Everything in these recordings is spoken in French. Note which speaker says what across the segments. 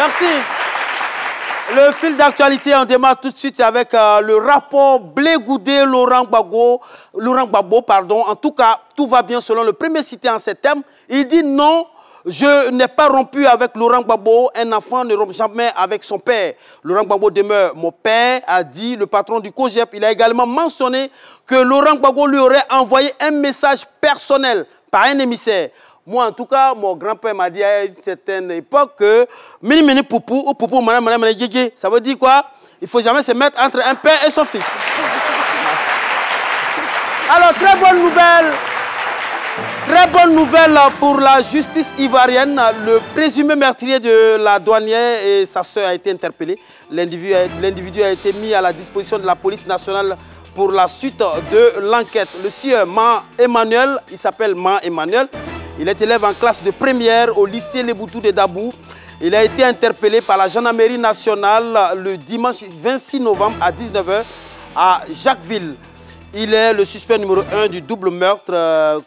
Speaker 1: Merci. Le fil d'actualité, on démarre tout de suite avec le rapport Blé Goudé Laurent Gbagbo, pardon. En tout cas, tout va bien selon le premier cité en ces termes. Il dit non, je n'ai pas rompu avec Laurent Gbagbo. Un enfant ne rompt jamais avec son père. Laurent Gbagbo demeure mon père, a dit le patron du COJEP. Il a également mentionné que Laurent Gbagbo lui aurait envoyé un message personnel par un émissaire. Moi, en tout cas, mon grand-père m'a dit à une certaine époque que mini mini poupou ou poupou madame djidji, ça veut dire quoi? Il ne faut jamais se mettre entre un père et son fils. Alors, très bonne nouvelle pour la justice ivoirienne. Le présumé meurtrier de la douanière et sa sœur a été interpellé. L'individu a été mis à la disposition de la police nationale pour la suite de l'enquête. Le sieur Man Emmanuel, il s'appelle Man Emmanuel. Il est élève en classe de première au lycée Leboutou de Dabou. Il a été interpellé par la gendarmerie nationale le dimanche 26 novembre à 19 h à Jacquesville. Il est le suspect numéro 1 du double meurtre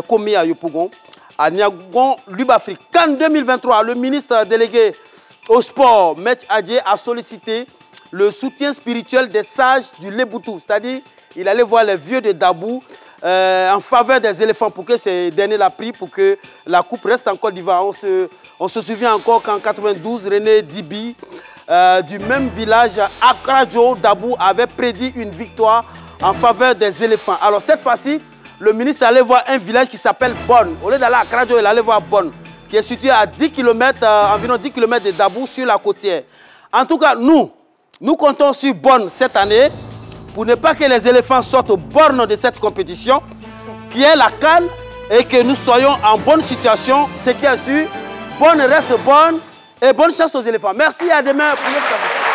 Speaker 1: commis à Yopougon, à Niagon, Lubafrique. En 2023, le ministre délégué au sport, Mech Adjé, a sollicité le soutien spirituel des sages du Leboutou. C'est-à-dire, il allait voir les vieux de Dabou en faveur des éléphants pour que ces derniers la prient pour que la coupe reste en Côte d'Ivoire. On se souvient encore qu'en 92, René Dibi, du même village, Akradjo, Dabou, avait prédit une victoire en faveur des éléphants. Alors cette fois-ci, le ministre allait voir un village qui s'appelle Bonne. Au lieu d'aller à Akradjo, il allait voir Bonne, qui est situé à 10 km, environ 10 km de Dabou sur la côtière. En tout cas, nous comptons sur Bonne cette année pour ne pas que les éléphants sortent aux bornes de cette compétition, qui est la CAN, et que nous soyons en bonne situation. Ce qui est sûr, Bonne reste bonne et bonne chance aux éléphants. Merci, à demain pour notre